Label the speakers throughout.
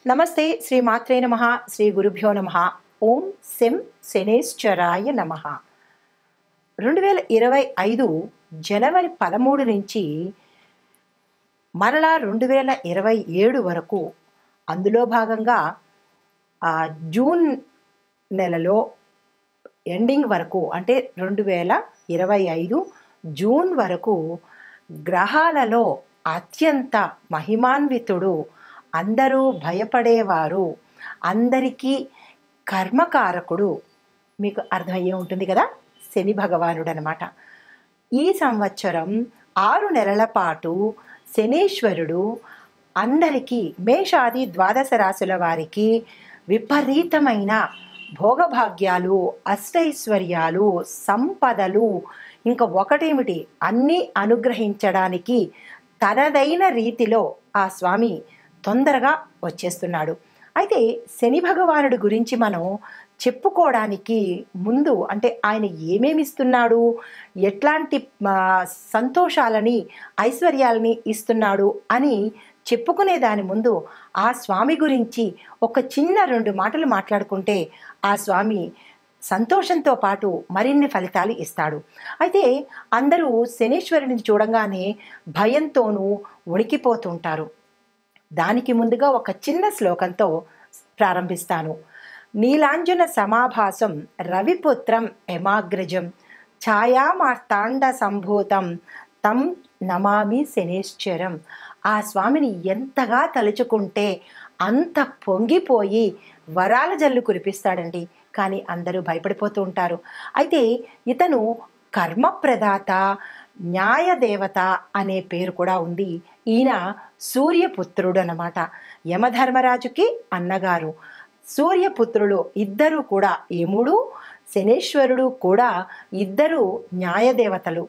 Speaker 1: నమస్తే శ్రీ మాత్రే నమః శ్రీ గురుభ్యో నమః ఓం శం శనేశ్వరాయ నమః 2025 జనవరి 13 నుంచి మరలా 2027 వరకు అందులో భాగంగా జూన్ నెలలో ఎండింగ్ వరకు అంటే 2025 జూన్ వరకు గ్రహాలలో అత్యంత మహిమాన్వితుడు, అందరూ భయపడేవారు, అందరికీ కర్మకారకుడు, మీకు అర్థమయ్యే ఉంటుంది కదా, శని భగవానుడు అనమాట. ఈ సంవత్సరం 6 నెలల పాటు శనీశ్వరుడు అందరికీ మేషాది ద్వాదశ రాశుల వారికి విపరీతమైన భోగభాగ్యాలు, అష్టైశ్వర్యాలు, సంపదలు, ఇంకా ఒకటేమిటి అన్నీ అనుగ్రహించడానికి తనదైన రీతిలో ఆ స్వామి తొందరగా వచ్చేస్తున్నాడు. అయితే శని భగవానుడి గురించి మనం చెప్పుకోవడానికి ముందు అంటే ఆయన ఏమేమి ఇస్తున్నాడు, ఎట్లాంటి సంతోషాలని ఐశ్వర్యాలని ఇస్తున్నాడు అని చెప్పుకునే దాని ముందు ఆ స్వామి గురించి ఒక చిన్న 2 మాటలు మాట్లాడుకుంటే ఆ స్వామి సంతోషంతో పాటు మరిన్ని ఫలితాలు ఇస్తాడు. అయితే అందరూ శనీశ్వరుని చూడంగానే భయంతోనూ వణికిపోతుంటారు. దానికి ముందుగా ఒక చిన్న శ్లోకంతో ప్రారంభిస్తాను. నీలాంజన సమాభాసం రవిపుత్రం యమాగ్రజం ఛాయామార్తాండ సంభూతం తం నమామి శనేశ్వరం. ఆ స్వామిని ఎంతగా తలుచుకుంటే అంత పొంగిపోయి వరాల జల్లు కురిపిస్తాడండి. కానీ అందరూ భయపడిపోతూ ఉంటారు. అయితే ఇతను కర్మప్రదాత, న్యాయదేవత అనే పేరు కూడా ఉంది. ఈయన సూర్యపుత్రుడు అన్నమాట. యమధర్మరాజుకి అన్నగారు. సూర్యపుత్రులు ఇద్దరు కూడా, యముడు శనేశ్వరుడు కూడా ఇద్దరు న్యాయదేవతలు.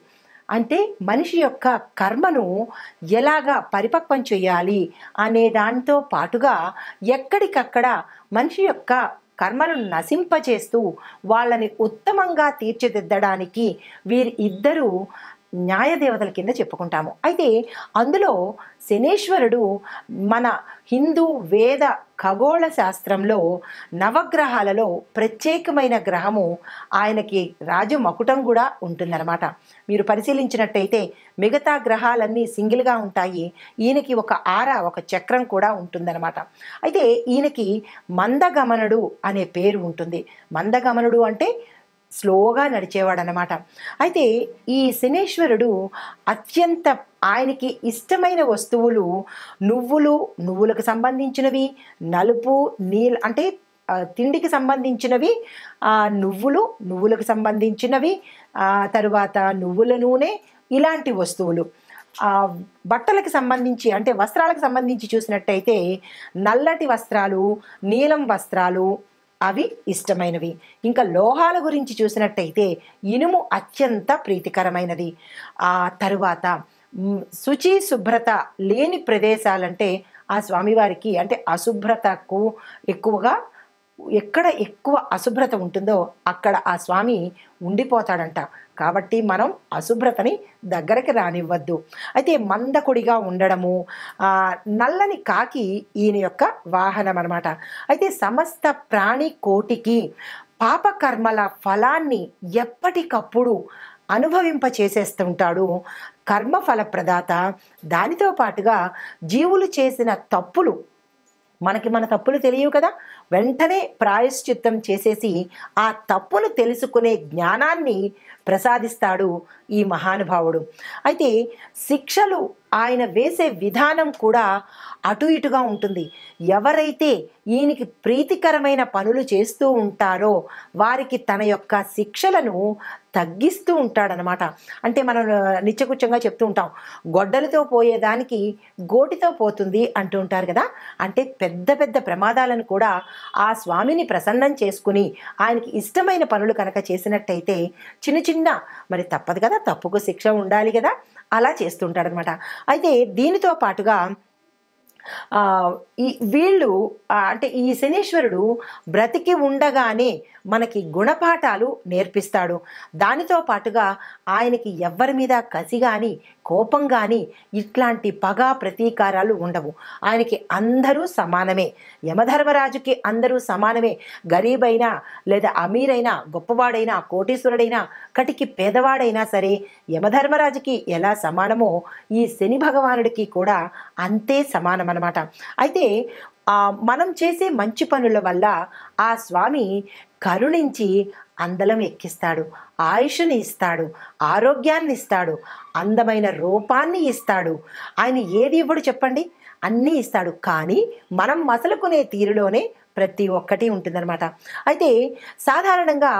Speaker 1: అంటే మనిషి యొక్క కర్మను ఎలాగా పరిపక్వం చేయాలి అనే దానితో పాటుగా ఎక్కడికక్కడ మనిషి యొక్క కర్మలను నశింపచేస్తూ వాళ్ళని ఉత్తమంగా తీర్చిదిద్దడానికి వీరి ఇద్దరు న్యాయదేవతల కింద చెప్పుకుంటాము. అయితే అందులో శనేశ్వరుడు మన హిందూ వేద ఖగోళ శాస్త్రంలో నవగ్రహాలలో ప్రత్యేకమైన గ్రహము. ఆయనకి రాజు మకుటం కూడా ఉంటుందన్నమాట. మీరు పరిశీలించినట్టయితే మిగతా గ్రహాలన్నీ సింగిల్గా ఉంటాయి, ఈయనకి ఒక ఒక చక్రం కూడా ఉంటుందన్నమాట. అయితే ఈయనకి మందగమనుడు అనే పేరు ఉంటుంది. మందగమనుడు అంటే స్లోగా నడిచేవాడు అన్నమాట. అయితే ఈ శనేశ్వరుడు అత్యంత ఆయనకి ఇష్టమైన వస్తువులు నువ్వులకు సంబంధించినవి, నలుపు నీళ్ళు అంటే తిండికి సంబంధించినవి, నువ్వులకు సంబంధించినవి, తరువాత నువ్వుల నూనె, ఇలాంటి వస్తువులు. బట్టలకు సంబంధించి అంటే వస్త్రాలకు సంబంధించి చూసినట్టయితే నల్లటి వస్త్రాలు, నీలం వస్త్రాలు అవి ఇష్టమైనవి. ఇంకా లోహాల గురించి చూసినట్టయితే ఇనుము అత్యంత ప్రీతికరమైనది. తరువాత శుచి శుభ్రత లేని ప్రదేశాలంటే ఆ స్వామివారికి అంటే అశుభ్రతకు ఎక్కడ ఎక్కువ అశుభ్రత ఉంటుందో అక్కడ ఆ స్వామి ఉండిపోతాడంట. కాబట్టి మనం అశుభ్రతని దగ్గరికి రానివ్వద్దు. అయితే మందకొడిగా ఉండడము, నల్లని కాకి ఈయన యొక్క వాహనం అన్నమాట. అయితే సమస్త ప్రాణి కోటికి పాపకర్మల ఫలాన్ని ఎప్పటికప్పుడు అనుభవింపచేసేస్తుంటాడు. కర్మఫల ప్రదాత. దానితో పాటుగా జీవులు చేసిన తప్పులు, మన తప్పులు తెలియవు కదా, వెంటనే ప్రాయశ్చిత్తం చేసేసి ఆ తప్పును తెలుసుకునే జ్ఞానాన్ని ప్రసాదిస్తాడు ఈ మహానుభావుడు. అయితే శిక్షలు ఆయన వేసే విధానం కూడా అటు ఇటుగా ఉంటుంది. ఎవరైతే ఈయనకి ప్రీతికరమైన పనులు చేస్తూ ఉంటారో వారికి తన యొక్క శిక్షలను తగ్గిస్తూ ఉంటాడనమాట. అంటే మనం నిత్యకృత్యంగా చెప్తూ ఉంటాం, గొడ్డలతో పోయేదానికి గోటితో పోతుంది అంటూ ఉంటారు కదా. అంటే పెద్ద పెద్ద ప్రమాదాలను కూడా ఆ స్వామిని ప్రసన్నం చేసుకుని ఆయనకి ఇష్టమైన పనులు కనుక చేసినట్టయితే చిన్న చిన్న మరి తప్పదు కదా, తప్పుకు శిక్ష ఉండాలి కదా, అలా చేస్తుంటాడనమాట. అయితే దీనితో పాటుగా వీళ్ళు అంటే ఈ శనీశ్వరుడు బ్రతికి ఉండగానే మనకి గుణపాఠాలు నేర్పిస్తాడు. దానితో పాటుగా ఆయనకి ఎవ్వరి మీద కసి కానీ కోపం కానీ ఇట్లాంటి పగ ప్రతీకారాలు ఉండవు. ఆయనకి అందరూ సమానమే. యమధర్మరాజుకి అందరూ సమానమే. గరీబైనా లేదా అమీరైనా, గొప్పవాడైనా, కోటీశ్వరుడైనా, కటికి పేదవాడైనా సరే యమధర్మరాజుకి ఎలా సమానమో ఈ శని భగవానుడికి కూడా అంతే సమానం అన్నమాట. అయితే మనం చేసే మంచి పనుల వల్ల ఆ స్వామి కరుణించి అందలం ఎక్కిస్తాడు, ఆయుష్ని ఇస్తాడు, ఆరోగ్యాన్ని ఇస్తాడు, అందమైన రూపాన్ని ఇస్తాడు. ఆయన ఏది ఇవ్వడు చెప్పండి? అన్నీ ఇస్తాడు. కానీ మనం మసలుకునే తీరులోనే ప్రతి ఒక్కటి ఉంటుందన్నమాట. అయితే సాధారణంగా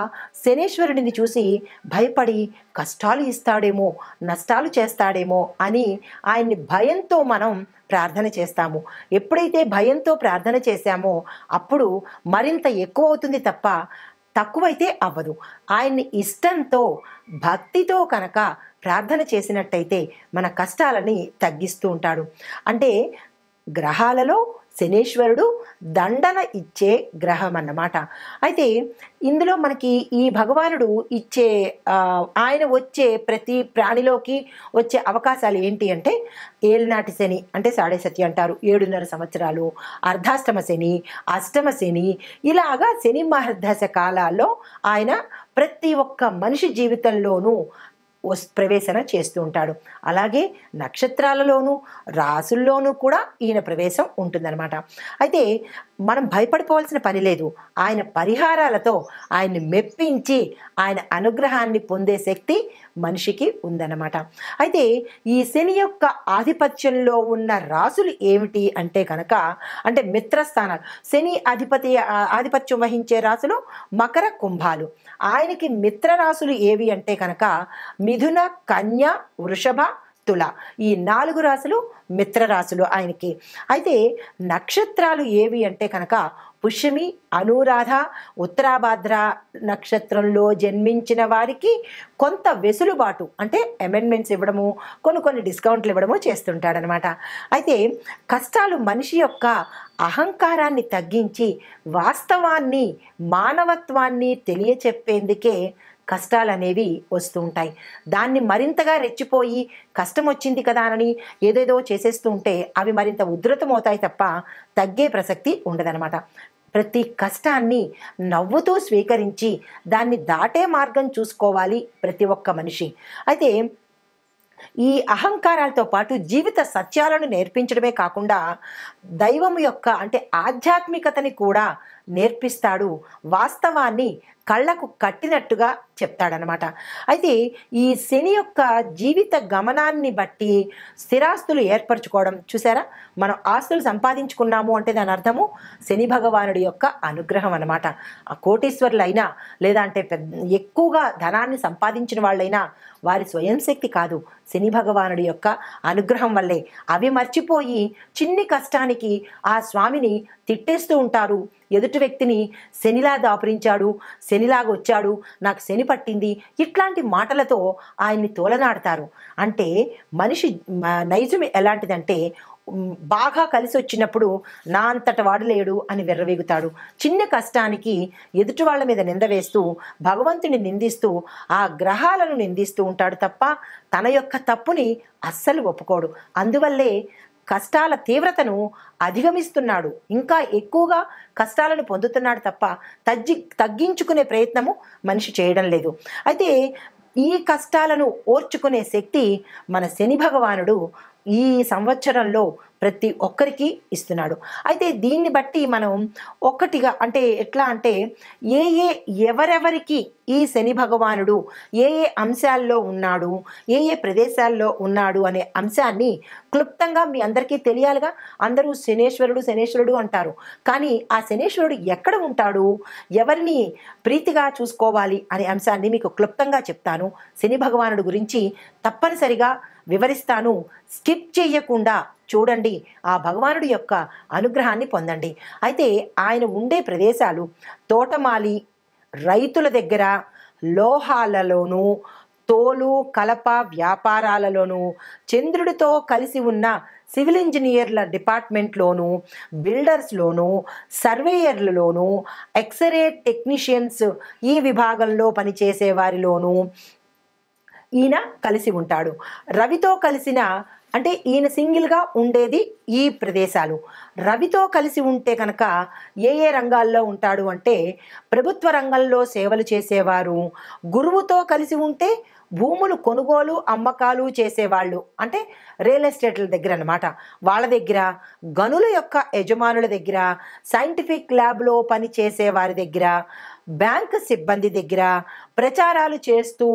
Speaker 1: శనేశ్వరుడిని చూసి భయపడి కష్టాలు ఇస్తాడేమో, నష్టాలు చేస్తాడేమో అని ఆయన్ని భయంతో మనం ప్రార్థన చేస్తాము. ఎప్పుడైతే భయంతో ప్రార్థన చేశామో అప్పుడు మరింత ఎక్కువ అవుతుంది తప్ప తక్కువైతే అవ్వదు. ఆయన్ని ఇష్టంతో, భక్తితో కనుక ప్రార్థన చేసినట్టయితే మన కష్టాలని తగ్గిస్తూ ఉంటాడు. అంటే గ్రహాలలో శనేశ్వరుడు దండన ఇచ్చే గ్రహం అన్నమాట. అయితే ఇందులో మనకి ఈ భగవానుడు ఇచ్చే ఆయన వచ్చే ప్రతి ప్రాణిలోకి వచ్చే అవకాశాలు ఏంటి అంటే ఏలినాటి శని అంటే సాడే సతి అంటారు, 7.5 సంవత్సరాలు, అర్ధాష్టమ శని, అష్టమ శని, ఇలాగా శని మహర్దశ కాలాల్లో ఆయన ప్రతి ఒక్క మనిషి జీవితంలోనూ ప్రవేశన చేస్తూ ఉంటాడు. అలాగే నక్షత్రాలలోనూ రాసుల్లోనూ కూడా ఈయన ప్రవేశం ఉంటుందన్నమాట. అయితే మనం భయపడిపోవాల్సిన పని లేదు. ఆయన పరిహారాలతో ఆయన్ని మెప్పించి ఆయన అనుగ్రహాన్ని పొందే శక్తి మనిషికి ఉందన్నమాట. అయితే ఈ శని యొక్క ఆధిపత్యంలో ఉన్న రాసులు ఏమిటి అంటే కనుక, అంటే మిత్రస్థానాలు, శని ఆధిపత్యం వహించే రాసులు మకర, కుంభాలు. ఆయనకి మిత్ర రాసులు ఏవి అంటే కనుక మిథున, కన్య, వృషభ, తుల. ఈ 4 రాసులు మిత్ర రాసులు ఆయనకి. అయితే నక్షత్రాలు ఏవి అంటే కనుక పుష్యమి, అనురాధ, ఉత్తరాభాద్ర నక్షత్రంలో జన్మించిన వారికి కొంత వెసులుబాటు అంటే అమెండ్మెంట్స్ ఇవ్వడము, కొన్ని డిస్కౌంట్లు ఇవ్వడము చేస్తుంటాడనమాట. అయితే కష్టాలు మనిషి యొక్క అహంకారాన్ని తగ్గించి వాస్తవాన్ని, మానవత్వాన్ని తెలియచెప్పేందుకే కష్టాలు అనేవి వస్తూ ఉంటాయి. దాన్ని మరింతగా రెచ్చిపోయి కష్టం వచ్చింది కదా అని ఏదేదో చేసేస్తూ ఉంటే అవి మరింత ఉధృతమవుతాయి తప్ప తగ్గే ప్రసక్తి ఉండదనమాట. ప్రతి కష్టాన్ని నవ్వుతూ స్వీకరించి దాన్ని దాటే మార్గం చూసుకోవాలి ప్రతి ఒక్క మనిషి. అయితే ఈ అహంకారాలతో పాటు జీవిత సత్యాలను నేర్పించడమే కాకుండా దైవం యొక్క అంటే ఆధ్యాత్మికతని కూడా నేర్పిస్తాడు. వాస్తవాన్ని కళ్ళకు కట్టినట్టుగా చెప్తాడనమాట. అయితే ఈ శని యొక్క జీవిత గమనాన్ని బట్టి స్థిరాస్తులు ఏర్పరచుకోవడం చూసారా, మనం ఆస్తులు సంపాదించుకున్నాము అంటే దాని అర్థము శని భగవానుడి యొక్క అనుగ్రహం అనమాట. ఆ కోటీశ్వరులైనా లేదా అంటే ఎక్కువగా ధనాన్ని సంపాదించిన వాళ్ళైనా వారి స్వయం శక్తి కాదు, శని భగవానుడి యొక్క అనుగ్రహం వల్లే. అవి మర్చిపోయి చిన్ని కష్టానికి ఆ స్వామిని తిట్టేస్తూ ఉంటారు. ఎదుటి వ్యక్తిని శనిలా దాపురించాడు, శనిలాగా వచ్చాడు, నాకు శని పట్టింది, ఇట్లాంటి మాటలతో ఆయన్ని తోలనాడతారు. అంటే మనిషి నైజం ఎలాంటిదంటే బాగా కలిసి వచ్చినప్పుడు నా అంతట వాడు లేడు అని విర్రవీగుతాడు. చిన్న కష్టానికి ఎదుటి వాళ్ళ మీద నింద వేస్తూ భగవంతుని నిందిస్తూ ఆ గ్రహాలను నిందిస్తూ ఉంటాడు తప్ప తన యొక్క తప్పుని అస్సలు ఒప్పుకోడు. అందువల్లే కష్టాల తీవ్రతను అధిగమిస్తున్నాడు, ఇంకా ఎక్కువగా కష్టాలను పొందుతున్నాడు తప్ప తగ్గించుకునే ప్రయత్నము మనిషి చేయడం లేదు. అయితే ఈ కష్టాలను ఓర్చుకునే శక్తి మన శని భగవానుడు ఈ సంవత్సరంలో ప్రతి ఒక్కరికి ఇస్తున్నాడు. అయితే దీన్ని బట్టి మనం ఒక్కటిగా అంటే ఎట్లా అంటే ఎవరెవరికి ఈ శని భగవానుడు ఏ అంశాల్లో ఉన్నాడు, ఏ ప్రదేశాల్లో ఉన్నాడు అనే అంశాన్ని క్లుప్తంగా మీ అందరికీ తెలియాలిగా. అందరూ శనేశ్వరుడు అంటారు, కానీ ఆ శనేశ్వరుడు ఎక్కడ ఉంటాడు, ఎవరిని ప్రీతిగా చూసుకోవాలి అనే అంశాన్ని మీకు క్లుప్తంగా చెప్తాను. శని భగవానుడు గురించి తప్పనిసరిగా వివరిస్తాను. స్కిప్ చేయకుండా చూడండి, ఆ భగవానుడి యొక్క అనుగ్రహాన్ని పొందండి. అయితే ఆయన ఉండే ప్రదేశాలు తోటమాలి, రైతుల దగ్గర, లోహాలలోనూ, తోలు కలప వ్యాపారాలలోనూ, చంద్రుడితో కలిసి ఉన్న సివిల్ ఇంజనీర్ల డిపార్ట్మెంట్లోనూ, బిల్డర్స్లోనూ, సర్వేయర్లలోనూ, ఎక్స్రే టెక్నీషియన్స్ ఈ విభాగంలో పనిచేసే వారిలోనూ, ఈయన కలిసి ఉంటాడు. రవితో కలిసిన అంటే ఈయన సింగిల్గా ఉండేది ఈ ప్రదేశాలు. రవితో కలిసి ఉంటే కనుక ఏ ఏ రంగాల్లో ఉంటాడు అంటే ప్రభుత్వ రంగంలో సేవలు చేసేవారు, గురువుతో కలిసి ఉంటే భూములు కొనుగోలు అమ్మకాలు చేసేవాళ్ళు, అంటే రియల్ ఎస్టేట్ల దగ్గర అనమాట, వాళ్ళ దగ్గర, గనుల యొక్క యజమానుల దగ్గర, సైంటిఫిక్ ల్యాబ్లో పని చేసే వారి దగ్గర, బ్యాంక్ సిబ్బంది దగ్గర, ప్రచారాలు చేస్తూ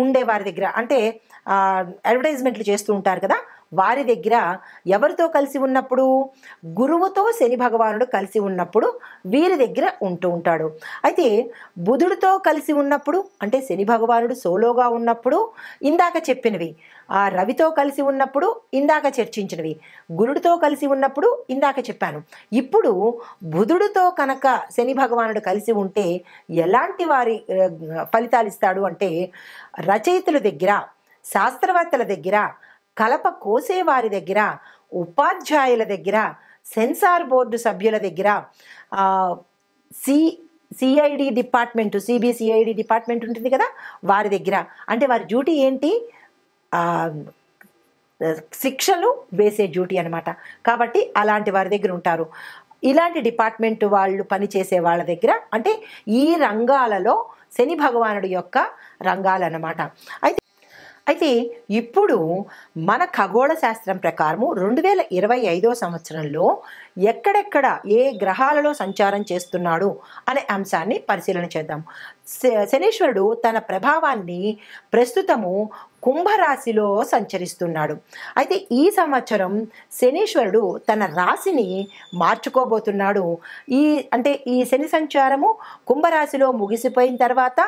Speaker 1: ఉండే వారి దగ్గర, అంటే అడ్వర్టైజ్మెంట్లు చేస్తూ ఉంటారు కదా, వారి దగ్గర ఎవరితో కలిసి ఉన్నప్పుడు గురువుతో శని భగవానుడు కలిసి ఉన్నప్పుడు వీరి దగ్గర ఉంటూ ఉంటాడు. అయితే బుధుడితో కలిసి ఉన్నప్పుడు అంటే శని భగవానుడు సోలోగా ఉన్నప్పుడు ఇందాక చెప్పినవి, ఆ రవితో కలిసి ఉన్నప్పుడు ఇందాక చర్చించినవి, గురుడితో కలిసి ఉన్నప్పుడు ఇందాక చెప్పాను. ఇప్పుడు బుధుడితో కనుక శని భగవానుడు కలిసి ఉంటే ఎలాంటి వారి ఫలితాలు ఇస్తాడు అంటే రచయితల దగ్గర, శాస్త్రవేత్తల దగ్గర, కలప కోసేవారి దగ్గర, ఉపాధ్యాయుల దగ్గర, సెన్సార్ బోర్డు సభ్యుల దగ్గర, సిఐడి డిపార్ట్మెంటు, సిబిసిఐడి డిపార్ట్మెంట్ ఉంటుంది కదా, వారి దగ్గర, అంటే వారి డ్యూటీ ఏంటి, శిక్షలు వేసే డ్యూటీ అనమాట. కాబట్టి అలాంటి వారి దగ్గర ఉంటారు. ఇలాంటి డిపార్ట్మెంట్ వాళ్ళు పనిచేసే వాళ్ళ దగ్గర, అంటే ఈ రంగాలలో శని భగవానుడి యొక్క రంగాలన్నమాట. అయితే ఇప్పుడు మన ఖగోళ శాస్త్రం ప్రకారము 2025 సంవత్సరంలో ఎక్కడెక్కడ ఏ గ్రహాలలో సంచారం చేస్తున్నాడు అనే అంశాన్ని పరిశీలన చేద్దాం. శనీశ్వరుడు తన ప్రభావాన్ని ప్రస్తుతము కుంభరాశిలో సంచరిస్తున్నాడు. అయితే ఈ సంవత్సరం శనీశ్వరుడు తన రాశిని మార్చుకోబోతున్నాడు. ఈ శని సంచారము కుంభరాశిలో ముగిసిపోయిన తర్వాత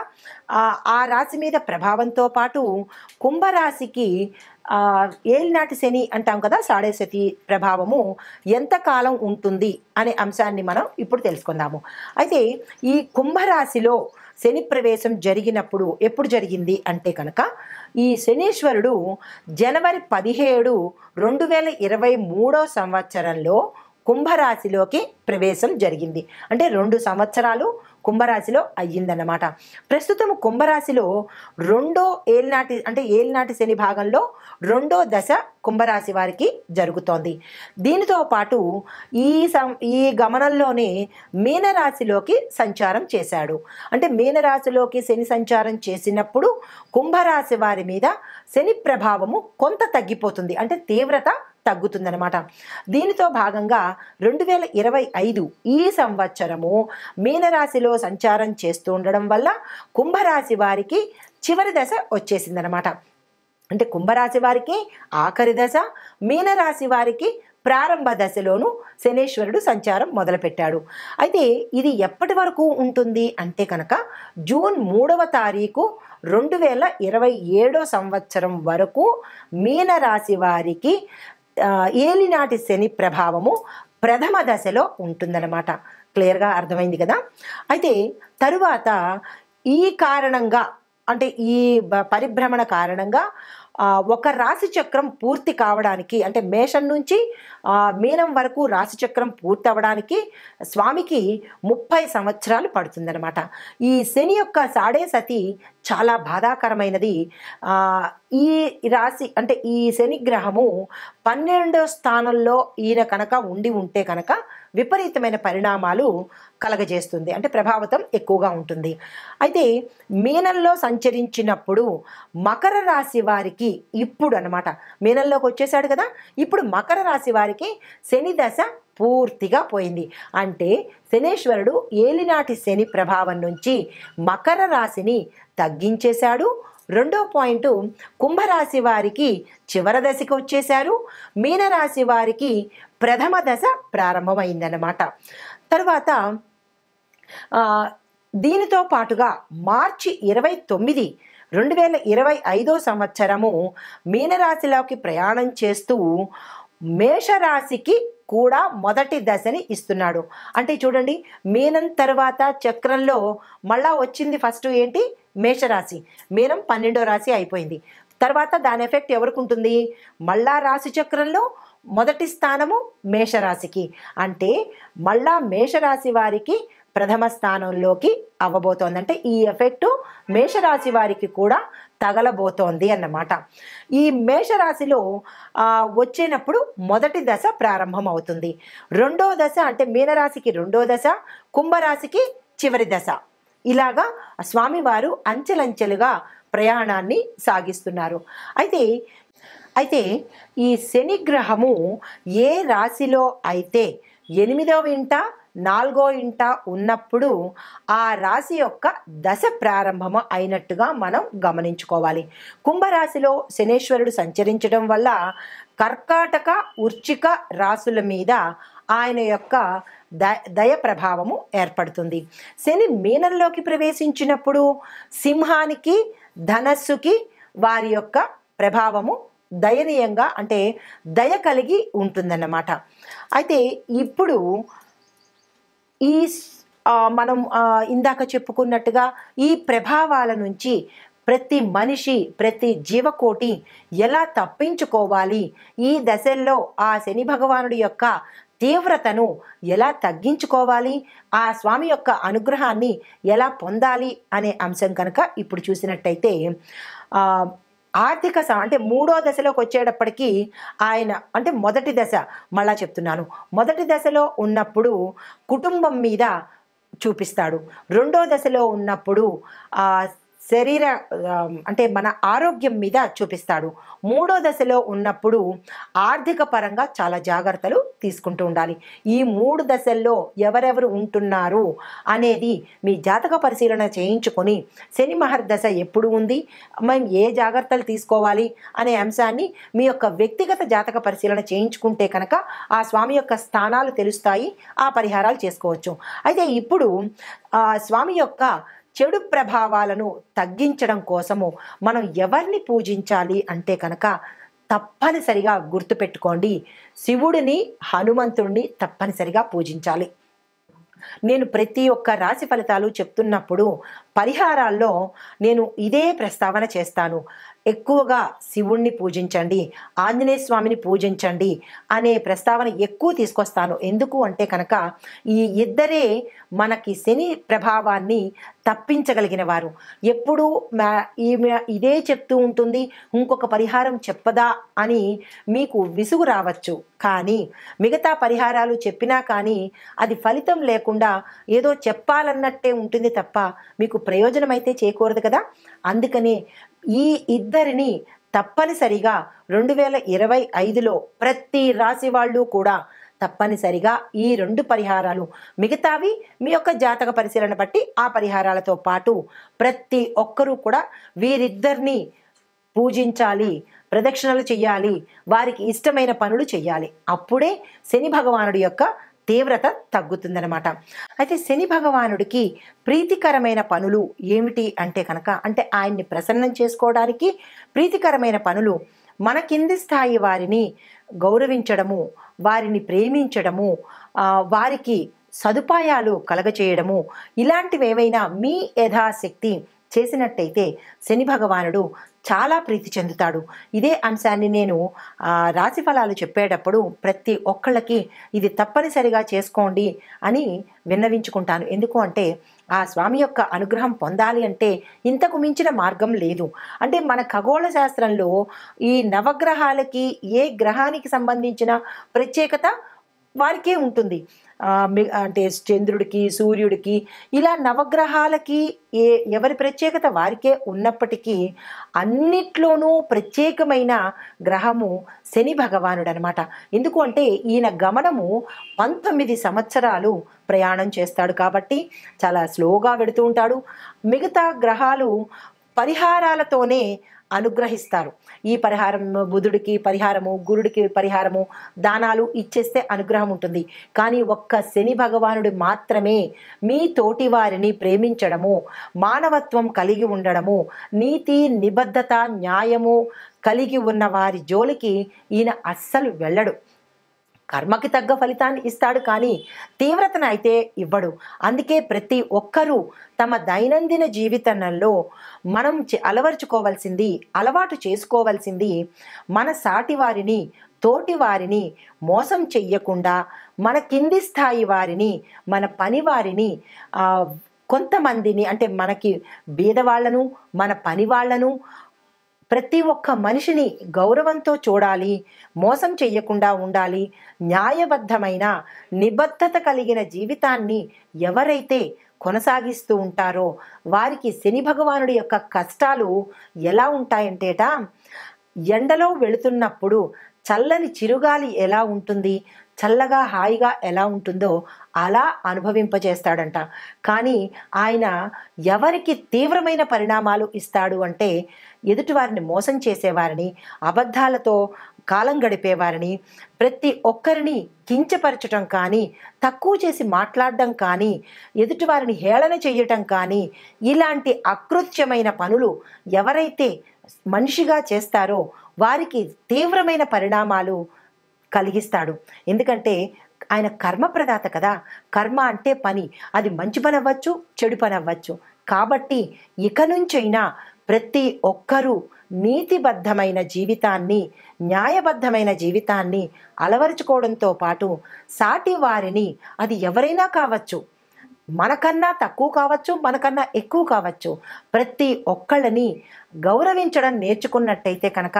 Speaker 1: ఆ రాశి మీద ప్రభావంతో పాటు కుంభరాశికి ఏలినాటి శని అంటాం కదా, సాడేశతి ప్రభావము ఎంతకాలం ఉంటుంది అనే అంశాన్ని మనం ఇప్పుడు తెలుసుకుందాము. అయితే ఈ కుంభరాశిలో శని ప్రవేశం జరిగినప్పుడు ఎప్పుడు జరిగింది అంటే కనుక ఈ శనీశ్వరుడు జనవరి 17, 2023 సంవత్సరంలో కుంభరాశిలోకి ప్రవేశం జరిగింది. అంటే 2 సంవత్సరాలు కుంభరాశిలో అయ్యిందన్నమాట. ప్రస్తుతం కుంభరాశిలో ఏలినాటి శని భాగంలో 2వ దశ కుంభరాశి వారికి జరుగుతోంది. దీనితో పాటు ఈ గమనంలోనే మీనరాశిలోకి సంచారం చేశాడు. అంటే మీనరాశిలోకి శని సంచారం చేసినప్పుడు కుంభరాశి వారి మీద శని ప్రభావము కొంత తగ్గిపోతుంది, అంటే తీవ్రత తగ్గుతుందన్నమాట. దీనితో భాగంగా 2025 ఈ సంవత్సరము మీనరాశిలో సంచారం చేస్తూ ఉండడం వల్ల కుంభరాశి వారికి చివరి దశ వచ్చేసిందనమాట. అంటే కుంభరాశి వారికి ఆఖరి దశ, మీనరాశి వారికి ప్రారంభ దశలోను శనీశ్వరుడు సంచారం మొదలుపెట్టాడు. అయితే ఇది ఎప్పటి వరకు ఉంటుంది అంటే కనుక జూన్ 3వ తారీఖు 2027 సంవత్సరం వరకు మీనరాశి వారికి ఏలినాటి శని ప్రభావము ప్రథమ దశలో ఉంటుందన్నమాట. క్లియర్గా అర్థమైంది కదా. అయితే తరువాత ఈ కారణంగా, అంటే ఈ పరిభ్రమణ కారణంగా ఒక రాశి చక్రం పూర్తి కావడానికి, అంటే మేషం నుంచి మీనం వరకు రాశి చక్రం పూర్తి అవ్వడానికి స్వామికి 30 సంవత్సరాలు పడుతుందన్నమాట. ఈ శని యొక్క సాడేసతి చాలా బాధాకరమైనది. ఈ రాశి అంటే ఈ శని గ్రహము 12వ స్థానంలో ఈయన కనుక ఉంటే కనుక విపరీతమైన పరిణామాలు కలగజేస్తుంది, అంటే ప్రభావితం ఎక్కువగా ఉంటుంది. అయితే మీనంలో సంచరించినప్పుడు మకర రాశి వారికి ఇప్పుడు అన్నమాట, మీనంలోకి వచ్చేసాడు కదా, ఇప్పుడు మకర రాశి వారికి శని దశ పూర్తిగా పోయింది. అంటే శనీశ్వరుడు ఏలినాటి శని ప్రభావం నుంచి మకర రాశిని తగ్గించేశాడు. 2వ పాయింట్, కుంభరాశి వారికి చివరి దశకి వచ్చేశారు, మీనరాశి వారికి ప్రథమ దశ ప్రారంభమైందన్నమాట. తరువాత దీనితో పాటుగా మార్చి 29, 2025 సంవత్సరము మీనరాశిలోకి ప్రయాణం చేస్తూ మేషరాశికి కూడా మొదటి దశని ఇస్తున్నాడు. అంటే చూడండి, మీనం తర్వాత చక్రంలో మళ్ళా వచ్చింది ఫస్ట్ ఏంటి, మేషరాశి. మీనం 12వ రాశి అయిపోయింది. తర్వాత దాని ఎఫెక్ట్ ఎవరికి ఉంటుంది, మళ్ళా రాశి చక్రంలో మొదటి స్థానము మేషరాశికి. అంటే మళ్ళా మేషరాశి వారికి ప్రథమ స్థానంలోకి అవ్వబోతోంది. అంటే ఈ ఎఫెక్టు మేషరాశి వారికి కూడా తగలబోతోంది అన్నమాట. ఈ మేషరాశిలో వచ్చేటప్పుడు మొదటి దశ ప్రారంభం అవుతుంది. రెండో దశ అంటే మీనరాశికి రెండో దశ, కుంభరాశికి చివరి దశ. ఇలాగా స్వామివారు అంచెలంచెలుగా ప్రయాణాన్ని సాగిస్తున్నారు. అయితే ఈ శని గ్రహము ఏ రాశిలో అయితే 8వ ఇంట 4వ ఇంట ఉన్నప్పుడు ఆ రాశి యొక్క దశ ప్రారంభము అయినట్టుగా మనం గమనించుకోవాలి. కుంభరాశిలో శనేశ్వరుడు సంచరించడం వల్ల కర్కాటక, వృశ్చిక రాశుల మీద ఆయన యొక్క దయ ప్రభావము ఏర్పడుతుంది. శని మీనంలోకి ప్రవేశించినప్పుడు సింహానికి, ధనస్సుకి వారి యొక్క ప్రభావము దయనీయంగా అంటే దయ కలిగి ఉంటుందన్నమాట. అయితే ఇప్పుడు ఈ మనం ఇందాక చెప్పుకున్నట్టుగా ఈ ప్రభావాల నుంచి ప్రతి మనిషి, ప్రతి జీవకోటి ఎలా తప్పించుకోవాలి, ఈ దశల్లో ఆ శని భగవానుడి యొక్క తీవ్రతను ఎలా తగ్గించుకోవాలి, ఆ స్వామి యొక్క అనుగ్రహాన్ని ఎలా పొందాలి అనే అంశం కనుక ఇప్పుడు చూసినట్టయితే ఆర్థిక అంటే 3వ దశలోకి వచ్చేటప్పటికీ ఆయన అంటే మొదటి దశ మళ్ళా చెప్తున్నాను, మొదటి దశలో ఉన్నప్పుడు కుటుంబం మీద చూపిస్తాడు. రెండో దశలో ఉన్నప్పుడు శరీర అంటే మన ఆరోగ్యం మీద చూపిస్తాడు. మూడో దశలో ఉన్నప్పుడు ఆర్థిక పరంగా చాలా జాగ్రత్తలు తీసుకుంటూ ఉండాలి. ఈ 3 దశల్లో ఎవరెవరు ఉంటున్నారు అనేది మీ జాతక పరిశీలన చేయించుకొని శని మహర్దశ ఎప్పుడు ఉంది, మేము ఏ జాగ్రత్తలు తీసుకోవాలి అనే అంశాన్ని మీ యొక్క వ్యక్తిగత జాతక పరిశీలన చేయించుకుంటే కనుక ఆ స్వామి యొక్క స్థానాలు తెలుస్తాయి, ఆ పరిహారాలు చేసుకోవచ్చు. అయితే ఇప్పుడు స్వామి యొక్క చెడు ప్రభావాలను తగ్గించడం కోసము మనం ఎవరిని పూజించాలి అంటే కనుక తప్పనిసరిగా గుర్తుపెట్టుకోండి, శివుడిని, హనుమంతుడిని తప్పనిసరిగా పూజించాలి. నేను ప్రతి ఒక్క రాశి ఫలితాలు చెప్తున్నప్పుడు పరిహారాల్లో నేను ఇదే ప్రస్తావన చేస్తాను. ఎక్కువగా శివుణ్ణి పూజించండి, ఆంజనేయ స్వామిని పూజించండి అనే ప్రస్తావన ఎక్కువ తీసుకొస్తాను. ఎందుకు అంటే కనుక ఈ ఇద్దరే మనకి శని ప్రభావాన్ని తప్పించగలిగిన వారు. ఎప్పుడు ఈమె ఇదే చెప్తూ ఉంటుంది, ఇంకొక పరిహారం చెప్పదా అని మీకు విసుగు రావచ్చు. కానీ మిగతా పరిహారాలు చెప్పినా కానీ అది ఫలితం లేకుండా ఏదో చెప్పాలన్నట్టే ఉంటుంది తప్ప మీకు ప్రయోజనం అయితే చేకూరదు కదా. అందుకనే ఈ ఇద్దరిని తప్పనిసరిగా 2025లో ప్రతి రాశి వాళ్ళు కూడా తప్పనిసరిగా ఈ 2 పరిహారాలు, మిగతావి మీ యొక్క జాతక పరిశీలన బట్టి ఆ పరిహారాలతో పాటు ప్రతి ఒక్కరూ కూడా వీరిద్దరిని పూజించాలి, ప్రదక్షిణలు చెయ్యాలి, వారికి ఇష్టమైన పనులు చెయ్యాలి. అప్పుడే శని భగవానుడి యొక్క తీవ్రత తగ్గుతుందనమాట. అయితే శని భగవానుడికి ప్రీతికరమైన పనులు ఏమిటి అంటే కనుక అంటే ఆయన్ని ప్రసన్నం చేసుకోవడానికి ప్రీతికరమైన పనులు మన కింది స్థాయి వారిని గౌరవించడము, వారిని ప్రేమించడము, వారికి సదుపాయాలు కలగచేయడము, ఇలాంటివి ఏవైనా మీ యథాశక్తి చేసినట్టయితే శని భగవానుడు చాలా ప్రీతి చెందుతాడు. ఇదే అంశాన్ని నేను రాశి ఫలాలు చెప్పేటప్పుడు ప్రతి ఒక్కళ్ళకి ఇది తప్పనిసరిగా చేసుకోండి అని విన్నవించుకుంటాను. ఎందుకు అంటే ఆ స్వామి యొక్క అనుగ్రహం పొందాలి అంటే ఇంతకు మించిన మార్గం లేదు. అంటే మన ఖగోళ శాస్త్రంలో ఈ నవగ్రహాలకి ఏ గ్రహానికి సంబంధించిన ప్రత్యేకత వారికే ఉంటుంది. అంటే చంద్రుడికి, సూర్యుడికి ఇలా నవగ్రహాలకి ఎవరి ప్రత్యేకత వారికే ఉన్నప్పటికీ అన్నిట్లోనూ ప్రత్యేకమైన గ్రహము శని భగవానుడు అనమాట. ఎందుకు అంటే ఈయన గమనము 19 సంవత్సరాలు ప్రయాణం చేస్తాడు కాబట్టి చాలా స్లోగా వెడుతూ ఉంటాడు. మిగతా గ్రహాలు పరిహారాలతోనే అనుగ్రహిస్తారు. ఈ పరిహారం బుధుడికి పరిహారము, గురుడికి పరిహారము, దానాలు ఇచ్చేస్తే అనుగ్రహం ఉంటుంది. కానీ ఒక్క శని భగవానుడు మాత్రమే మీ తోటి వారిని ప్రేమించడము, మానవత్వం కలిగి ఉండడము, నీతి, నిబద్ధత, న్యాయము కలిగి ఉన్న వారి జోలికి ఈయన అస్సలు వెళ్ళడు. కర్మకి తగ్గ ఫలితాన్ని ఇస్తాడు కానీ తీవ్రతను అయితే ఇవ్వడు. అందుకే ప్రతి ఒక్కరూ తమ దైనందిన జీవితంలో మనం అలవాటు చేసుకోవాల్సింది మన సాటి వారిని, తోటి వారిని మోసం చెయ్యకుండా, మన కింది స్థాయి వారిని, మన పని వారిని, కొంతమందిని అంటే మనకి బీదవాళ్లను, మన పని వాళ్లను ప్రతి ఒక్క మనిషిని గౌరవంతో చూడాలి, మోసం చెయ్యకుండా ఉండాలి. న్యాయబద్ధమైన నిబద్ధత కలిగిన జీవితాన్ని ఎవరైతే కొనసాగిస్తూ ఉంటారో వారికి శని భగవానుడి యొక్క కష్టాలు ఎలా ఉంటాయంటేట, ఎండలో వెళుతున్నప్పుడు చల్లని చిరుగాలి ఎలా ఉంటుంది, చల్లగా హాయిగా ఎలా ఉంటుందో అలా అనుభవింపజేస్తాడంట. కానీ ఆయన ఎవరికి తీవ్రమైన పరిణామాలు ఇస్తాడు అంటే, ఎదుటివారిని మోసం చేసేవారిని, అబద్ధాలతో కాలం గడిపేవారిని, ప్రతి ఒక్కరిని కించపరచటం కానీ, తక్కువ చేసి మాట్లాడడం కానీ, ఎదుటివారిని హేళన చేయటం కానీ, ఇలాంటి అకృత్యమైన పనులు ఎవరైతే మనిషిగా చేస్తారో వారికి తీవ్రమైన పరిణామాలు కలిగిస్తాడు. ఎందుకంటే ఆయన కర్మప్రదాత కదా. కర్మ అంటే పని, అది మంచి పని అవ్వచ్చు, చెడు పని అవ్వచ్చు. కాబట్టి ఇక నుంచైనా ప్రతి ఒక్కరూ నీతిబద్ధమైన జీవితాన్ని, న్యాయబద్ధమైన జీవితాన్ని అలవరుచుకోవడంతో పాటు సాటి వారిని, అది ఎవరైనా కావచ్చు, మనకన్నా తక్కువ కావచ్చు, మనకన్నా ఎక్కువ కావచ్చు, ప్రతి ఒక్కళ్ళని గౌరవించడం నేర్చుకున్నట్టయితే కనుక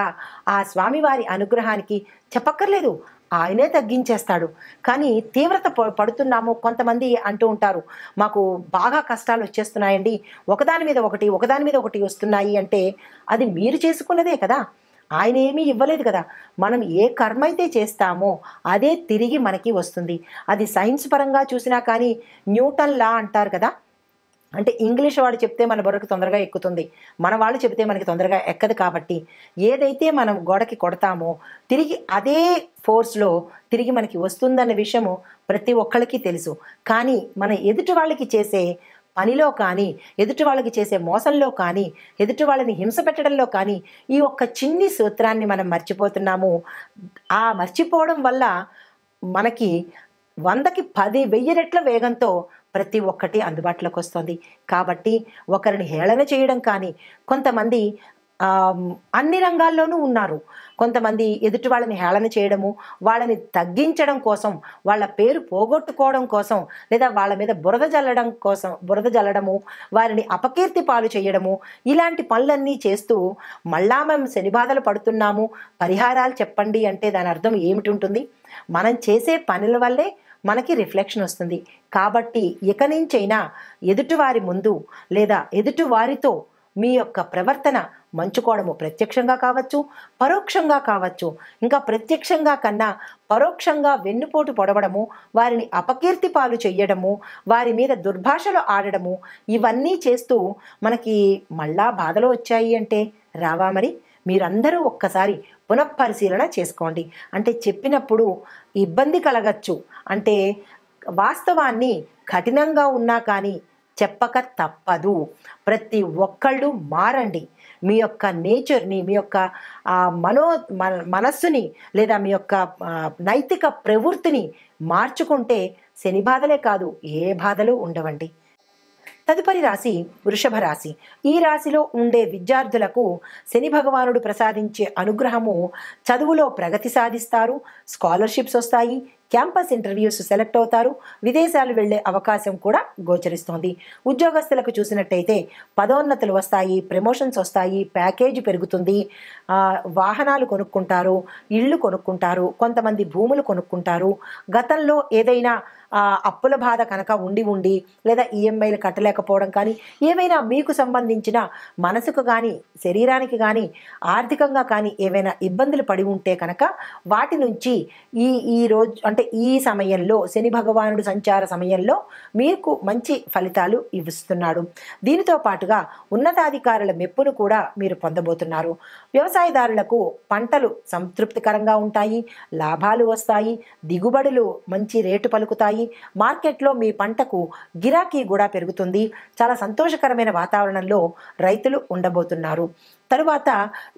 Speaker 1: ఆ స్వామివారి అనుగ్రహానికి చెప్పక్కర్లేదు, ఆయనే తగ్గించేస్తాడు. కానీ తీవ్రత పడుతున్నాము. కొంతమంది అంటూ ఉంటారు, మాకు బాగా కష్టాలు వచ్చేస్తున్నాయండి, ఒకదాని మీద ఒకటి వస్తున్నాయి అంటే అది మీరు చేసుకున్నదే కదా, ఆయన ఏమీ ఇవ్వలేదు కదా. మనం ఏ కర్మ అయితే చేస్తామో అదే తిరిగి మనకి వస్తుంది. అది సైన్స్ పరంగా చూసినా కానీ న్యూటన్ లా అంటారు కదా, అంటే ఇంగ్లీష్ వాడు చెప్తే మన బుర్రకు తొందరగా ఎక్కుతుంది, మన వాళ్ళు చెబితే మనకి తొందరగా ఎక్కదు. కాబట్టి ఏదైతే మనం గోడకి కొడతామో తిరిగి అదే ఫోర్స్లో తిరిగి మనకి వస్తుందన్న విషయము ప్రతి ఒక్కళ్ళకి తెలుసు. కానీ మన ఎదుటి వాళ్ళకి చేసే పనిలో కానీ, ఎదుటి వాళ్ళకి చేసే మోసంలో కానీ, ఎదుటి వాళ్ళని హింస పెట్టడంలో కానీ ఈ ఒక్క చిన్ని సూత్రాన్ని మనం మర్చిపోతున్నాము. ఆ మర్చిపోవడం వల్ల మనకి 100కి 10,000 రెట్ల వేగంతో ప్రతి ఒక్కటి అందుబాటులోకి వస్తుంది. కాబట్టి ఒకరిని హేళన చేయడం కానీ, కొంతమంది అన్ని రంగాల్లోనూ ఉన్నారు. కొంతమంది ఎదుటి వాళ్ళని హేళన చేయడము, వాళ్ళని తగ్గించడం కోసం, వాళ్ళ పేరు పోగొట్టుకోవడం కోసం, లేదా వాళ్ళ మీద బురద జల్లడము, వారిని అపకీర్తి పాలు చేయడము, ఇలాంటి పనులన్నీ చేస్తూ మళ్ళా మేము శని బాధలు పడుతున్నాము, పరిహారాలు చెప్పండి అంటే దాని అర్థం ఏమిటి ఉంటుంది? మనం చేసే పనుల వల్లే మనకి రిఫ్లెక్షన్ వస్తుంది. కాబట్టి ఇక నుంచైనా ఎదుటివారి ముందు లేదా ఎదుటివారితో మీ యొక్క ప్రవర్తన మంచుకోవడము, ప్రత్యక్షంగా కావచ్చు, పరోక్షంగా కావచ్చు, ఇంకా ప్రత్యక్షంగా కన్నా పరోక్షంగా వెన్నుపోటు పొడవడము, వారిని అపకీర్తి పాలు చెయ్యడము, వారి మీద దుర్భాషలు ఆడడము, ఇవన్నీ చేస్తూ మనకి మళ్ళా బాధలు వచ్చాయి అంటే రావా? మరి మీరందరూ ఒక్కసారి పునఃపరిశీలన చేసుకోండి. అంటే చెప్పినప్పుడు ఇబ్బంది కలగచ్చు, అంటే వాస్తవాన్ని కఠినంగా ఉన్నా కానీ చెప్పక తప్పదు. ప్రతి ఒక్కళ్ళు మారండి. మీ యొక్క నేచర్ని, మీ యొక్క మనస్సుని లేదా మీ యొక్క నైతిక ప్రవృత్తిని మార్చుకుంటే శని బాధలే కాదు, ఏ బాధలు ఉండవండి. తదుపరి రాశి వృషభ రాశి. ఈ రాశిలో ఉండే విద్యార్థులకు శని భగవానుడు ప్రసాదించే అనుగ్రహము, చదువులో ప్రగతి సాధిస్తారు, స్కాలర్షిప్స్ వస్తాయి, క్యాంపస్ ఇంటర్వ్యూస్ సెలెక్ట్ అవుతారు, విదేశాలు వెళ్లే అవకాశం కూడా గోచరిస్తోంది. ఉద్యోగస్తులకు చూసినట్టయితే పదోన్నతులు వస్తాయి, ప్రమోషన్స్ వస్తాయి, ప్యాకేజీ పెరుగుతుంది, వాహనాలు కొనుక్కుంటారు, ఇళ్ళు కొనుక్కుంటారు, కొంతమంది భూములు కొనుక్కుంటారు. గతంలో ఏదైనా అప్పుల బాధ కనుక ఉండి లేదా ఈఎంఐలు కట్టలేకపోవడం కానీ, ఏవైనా మీకు సంబంధించిన మనసుకు కానీ, శరీరానికి కానీ, ఆర్థికంగా కానీ ఏవైనా ఇబ్బందులు పడి ఉంటే కనుక వాటి నుంచి ఈ రోజు అంటే ఈ సమయంలో శని భగవానుడు సంచార సమయంలో మీకు మంచి ఫలితాలు ఇస్తున్నాడు. దీనితో పాటుగా ఉన్నతాధికారుల మెప్పును కూడా మీరు పొందబోతున్నారు. వ్యవసాయదారులకు పంటలు సంతృప్తికరంగా ఉంటాయి, లాభాలు వస్తాయి, దిగుబడులు మంచి రేటు పలుకుతాయి, మార్కెట్లో మీ పంటకు గిరాకీ కూడా పెరుగుతుంది. చాలా సంతోషకరమైన వాతావరణంలో రైతులు ఉండబోతున్నారు. తరువాత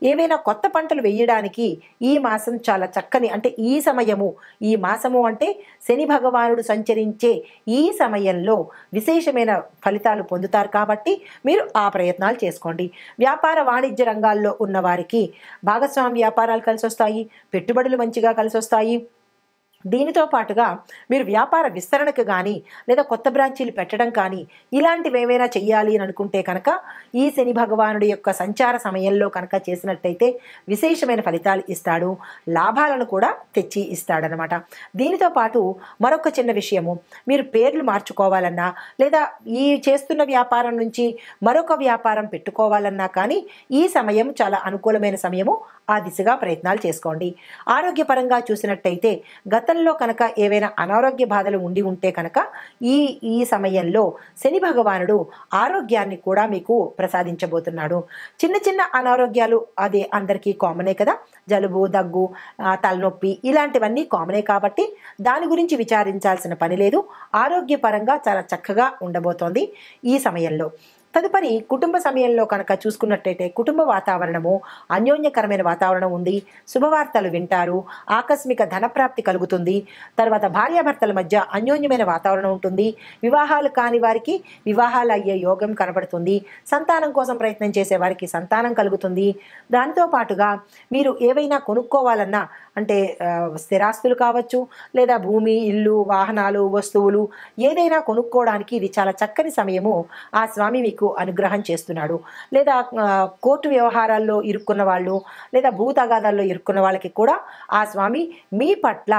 Speaker 1: ఏవైనా కొత్త పంటలు వేయడానికి ఈ మాసం చాలా చక్కని, అంటే ఈ మాసము అంటే శని భగవానుడు సంచరించే ఈ సమయంలో విశేషమైన ఫలితాలు పొందుతారు. కాబట్టి మీరు ఆ ప్రయత్నాలు చేసుకోండి. వ్యాపార వాణిజ్య రంగాల్లో ఉన్న వారికి భాగస్వామి వ్యాపారాలు కలిసి వస్తాయి, పెట్టుబడులు మంచిగా కలిసి వస్తాయి, దీనితో పాటుగా మీరు వ్యాపార విస్తరణకు కానీ లేదా కొత్త బ్రాంచీలు పెట్టడం కానీ ఇలాంటివి ఏమైనా చెయ్యాలి అని అనుకుంటే కనుక ఈ శని భగవానుడి యొక్క సంచార సమయంలో కనుక చేసినట్టయితే విశేషమైన ఫలితాలు ఇస్తాడు, లాభాలను కూడా తెచ్చి ఇస్తాడనమాట. దీనితో పాటు మరొక చిన్న విషయము, మీరు పేర్లు మార్చుకోవాలన్నా లేదా ఈ చేస్తున్న వ్యాపారం నుంచి మరొక వ్యాపారం పెట్టుకోవాలన్నా కానీ ఈ సమయం చాలా అనుకూలమైన సమయము. ఆ దిశగా ప్రయత్నాలు చేసుకోండి. ఆరోగ్యపరంగా చూసినట్టయితే గతంలో కనుక ఏవైనా అనారోగ్య బాధలు ఉండి ఉంటే కనుక ఈ సమయంలో శని భగవానుడు ఆరోగ్యాన్ని కూడా మీకు ప్రసాదించబోతున్నాడు. చిన్న చిన్న అనారోగ్యాలు అది అందరికీ కామనే కదా, జలుబు, దగ్గు, తలనొప్పి ఇలాంటివన్నీ కామనే కాబట్టి దాని గురించి విచారించాల్సిన పని లేదు. ఆరోగ్యపరంగా చాలా చక్కగా ఉండబోతోంది ఈ సమయంలో. తదుపరి కుటుంబ సమయంలో కనుక చూసుకున్నట్టయితే కుటుంబ వాతావరణము అన్యోన్యకరమైన వాతావరణం ఉంది. శుభవార్తలు వింటారు, ఆకస్మిక ధనప్రాప్తి కలుగుతుంది. తర్వాత భార్యాభర్తల మధ్య అన్యోన్యమైన వాతావరణం ఉంటుంది. వివాహాలు కాని వారికి వివాహాలు అయ్యే యోగం కనబడుతుంది. సంతానం కోసం ప్రయత్నం చేసే వారికి సంతానం కలుగుతుంది. దానితో పాటుగా మీరు ఏవైనా కొనుక్కోవాలన్నా అంటే స్థిరాస్తులు కావచ్చు లేదా భూమి, ఇల్లు, వాహనాలు, వస్తువులు ఏదైనా కొనుక్కోవడానికి ఇది చాలా చక్కని సమయము. ఆ స్వామి మీకు అనుగ్రహం చేస్తున్నాడు. లేదా కోర్టు వ్యవహారాల్లో ఇరుక్కున్న వాళ్ళు లేదా భూ తగాదాల్లో ఇరుక్కున్న వాళ్ళకి కూడా ఆ స్వామి మీ పట్ల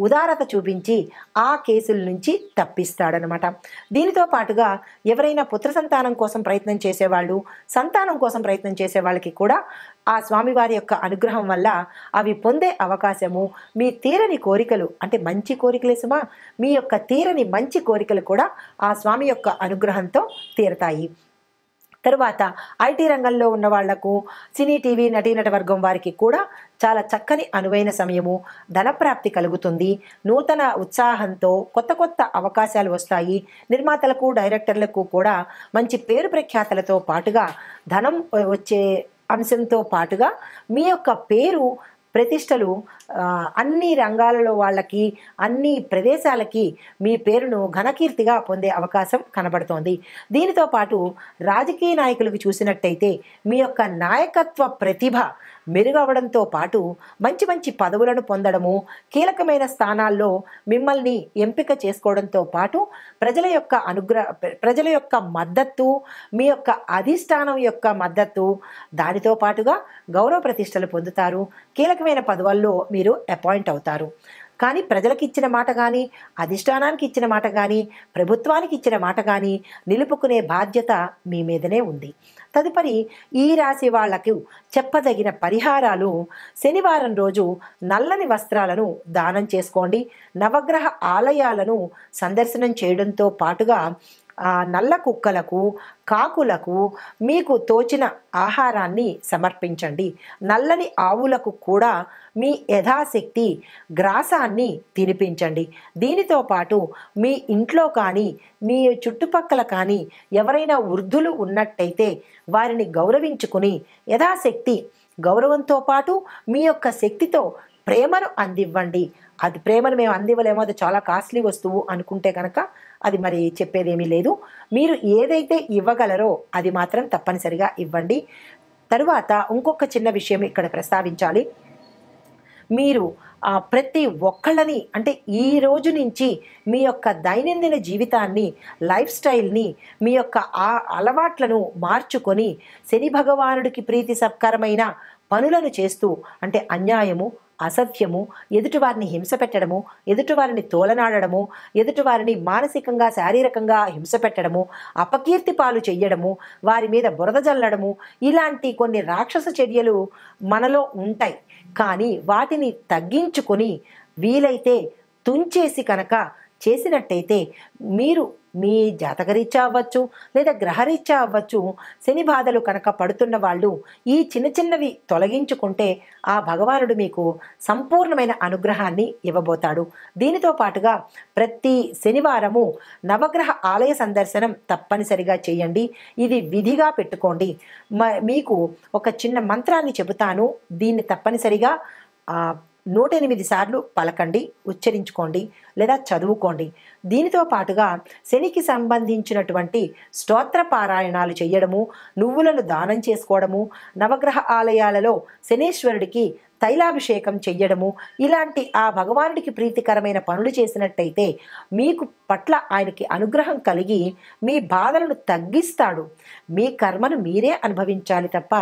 Speaker 1: ఉదారత చూపించి ఆ కేసుల నుంచి తప్పిస్తాడనమాట. దీనితో పాటుగా ఎవరైనా పుత్ర సంతానం కోసం ప్రయత్నం చేసేవాళ్ళు, సంతానం కోసం ప్రయత్నం చేసే వాళ్ళకి కూడా ఆ స్వామివారి యొక్క అనుగ్రహం వల్ల అవి పొందే అవకాశము, మీ తీరని కోరికలు అంటే మంచి కోరికలే సుమా, మీ యొక్క తీరని మంచి కోరికలు కూడా ఆ స్వామి యొక్క అనుగ్రహంతో తీరతాయి. తరువాత ఐటీ రంగంలో ఉన్న వాళ్లకు, సినీ టీవీ నటీనట వర్గం వారికి కూడా చాలా చక్కని అనువైన సమయము. ధనప్రాప్తి కలుగుతుంది. నూతన ఉత్సాహంతో కొత్త కొత్త అవకాశాలు వస్తాయి. నిర్మాతలకు, డైరెక్టర్లకు కూడా మంచి పేరు ప్రఖ్యాతలతో పాటుగా ధనం వచ్చే అంశంతో పాటుగా మీ యొక్క పేరు ప్రతిష్టలు అన్ని రంగాలలో వాళ్ళకి, అన్ని ప్రదేశాలకి మీ పేరును ఘనకీర్తిగా పొందే అవకాశం కనబడుతోంది. దీనితో పాటు రాజకీయ నాయకులకు చూసినట్టయితే మీ యొక్క నాయకత్వ ప్రతిభ మెరుగవడంతో పాటు మంచి మంచి పదవులను పొందడము, కీలకమైన స్థానాల్లో మిమ్మల్ని ఎంపిక చేసుకోవడంతో పాటు ప్రజల యొక్క మద్దతు, మీ యొక్క అధిష్టానం యొక్క మద్దతు, దానితో పాటుగా గౌరవ ప్రతిష్టలు పొందుతారు. కీలకమైన పదవుల్లో మీరు అపాయింట్ అవుతారు. కానీ ప్రజలకు ఇచ్చిన మాట కానీ, అధిష్టానానికి ఇచ్చిన మాట కానీ, ప్రభుత్వానికి ఇచ్చిన మాట కానీ నిలుపుకునే బాధ్యత మీ మీదనే ఉంది. తదుపరి ఈ రాశి వాళ్లకు చెప్పదగిన పరిహారాలు: శనివారం రోజు నల్లని వస్త్రాలను దానం చేసుకోండి. నవగ్రహ ఆలయాలను సందర్శనం చేయడంతో పాటుగా నల్ల కుక్కలకు, కాకులకు మీకు తోచిన ఆహారాన్ని సమర్పించండి. నల్లని ఆవులకు కూడా మీ యథాశక్తి గ్రాసాన్ని తినిపించండి. దీనితో పాటు మీ ఇంట్లో కానీ మీ చుట్టుపక్కల కానీ ఎవరైనా వృద్ధులు ఉన్నట్టయితే వారిని గౌరవించుకుని యథాశక్తి గౌరవంతో పాటు మీ యొక్క శక్తితో ప్రేమను అందివ్వండి. అది ప్రేమను మేము అందివ్వలేమో, అది చాలా కాస్ట్లీ వస్తువు అనుకుంటే కనుక అది మరి చెప్పేదేమీ లేదు. మీరు ఏదైతే ఇవ్వగలరో అది మాత్రం తప్పనిసరిగా ఇవ్వండి. తరువాత ఇంకొక చిన్న విషయం ఇక్కడ ప్రస్తావించాలి. మీరు ప్రతి ఒక్కళ్ళని అంటే ఈ రోజు నుంచి మీ యొక్క దైనందిన జీవితాన్ని, లైఫ్ స్టైల్ని, మీ యొక్క అలవాట్లను మార్చుకొని శని భగవానుడికి ప్రీతి సత్కరమైన పనులను చేస్తూ అంటే అన్యాయము, అసత్యము, ఎదుటివారిని హింస పెట్టడము, ఎదుటివారిని తోలనాడము, ఎదుటివారిని మానసికంగా, శారీరకంగా హింస పెట్టడము, అపకీర్తి పాలు చెయ్యడము, వారి మీద బురద జల్లడము, ఇలాంటి కొన్ని రాక్షస చర్యలు మనలో ఉంటాయి. కానీ వాటిని తగ్గించుకొని వీలైతే తుంచేసి కనుక చేసినట్టయితే మీరు మీ జాతకరీత్యా అవ్వచ్చు లేదా గ్రహరీత్యా అవ్వచ్చు, శని బాధలు కనుక పడుతున్న వాళ్ళు ఈ చిన్న చిన్నవి తొలగించుకుంటే ఆ భగవానుడు మీకు సంపూర్ణమైన అనుగ్రహాన్ని ఇవ్వబోతాడు. దీనితో పాటుగా ప్రతి శనివారము నవగ్రహ ఆలయ సందర్శనం తప్పనిసరిగా చేయండి. ఇది విధిగా పెట్టుకోండి. మీకు ఒక చిన్న మంత్రాన్ని చెబుతాను, దీన్ని తప్పనిసరిగా 108 సార్లు పలకండి, ఉచ్చరించుకోండి లేదా చదువుకోండి. దీనితో పాటుగా శనికి సంబంధించినటువంటి స్తోత్ర పారాయణాలు చేయడము, నువ్వులను దానం చేసుకోవడము, నవగ్రహ ఆలయాలలో శనీశ్వరుడికి తైలాభిషేకం చెయ్యడము, ఇలాంటి ఆ భగవానుడికి ప్రీతికరమైన పనులు చేసినట్టయితే మీకు పట్ల ఆయనకి అనుగ్రహం కలిగి మీ బాధలను తగ్గిస్తాడు. మీ కర్మను మీరే అనుభవించాలి తప్ప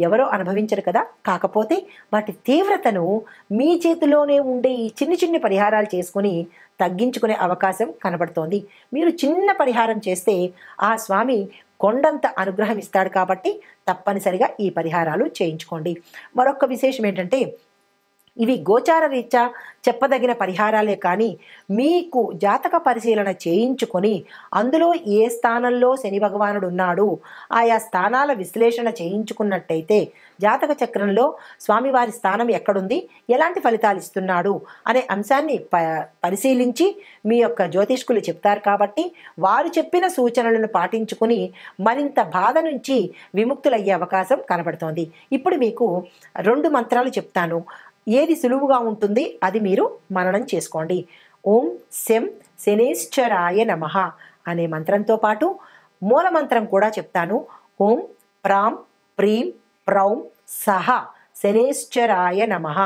Speaker 1: ఎవరో అనుభవించరు కదా. కాకపోతే వాటి తీవ్రతను మీ చేతిలోనే ఉండే ఈ చిన్ని చిన్ని పరిహారాలు చేసుకుని తగ్గించుకునే అవకాశం కనబడుతోంది. మీరు చిన్న పరిహారం చేస్తే ఆ స్వామి కొండంత అనుగ్రహం ఇస్తాడు. కాబట్టి తప్పనిసరిగా ఈ పరిహారాలు చేయించుకోండి. మరొక విశేషం ఏంటంటే, ఇవి గోచార రీత్యా చెప్పదగిన పరిహారాలే కానీ మీకు జాతక పరిశీలన చేయించుకొని అందులో ఏ స్థానంలో శని భగవానుడు ఉన్నాడు, ఆయా స్థానాల విశ్లేషణ చేయించుకున్నట్టయితే జాతక చక్రంలో స్వామివారి స్థానం ఎక్కడుంది, ఎలాంటి ఫలితాలు ఇస్తున్నాడు అనే అంశాన్ని పరిశీలించి మీ యొక్క జ్యోతిష్కులు చెప్తారు. కాబట్టి వారు చెప్పిన సూచనలను పాటించుకుని మరింత బాధ నుంచి విముక్తులయ్యే అవకాశం కనబడుతోంది. ఇప్పుడు మీకు 2 మంత్రాలు చెప్తాను. ఏది సులువుగా ఉంటుంది అది మీరు మననం చేసుకోండి. ఓం శం శనేశ్వరాయ నమః అనే మంత్రంతో పాటు మూల మంత్రం కూడా చెప్తాను. ఓం ప్రాం ప్రీం ప్రౌం సహ శనేశ్వరాయ నమః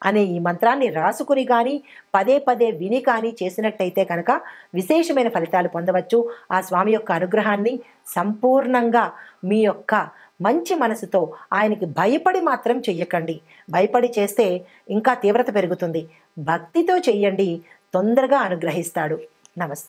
Speaker 1: అనే ఈ మంత్రాన్ని రాసుకుని కానీ పదే పదే విని కానీ చేసినట్టయితే కనుక విశేషమైన ఫలితాలు పొందవచ్చు. ఆ స్వామి యొక్క అనుగ్రహాన్ని సంపూర్ణంగా మీ యొక్క మంచి మనసుతో, ఆయనకి భయపడి మాత్రం చెయ్యకండి. భయపడి చేస్తే ఇంకా తీవ్రత పెరుగుతుంది. భక్తితో చెయ్యండి, తొందరగా అనుగ్రహిస్తాడు. నమస్తే.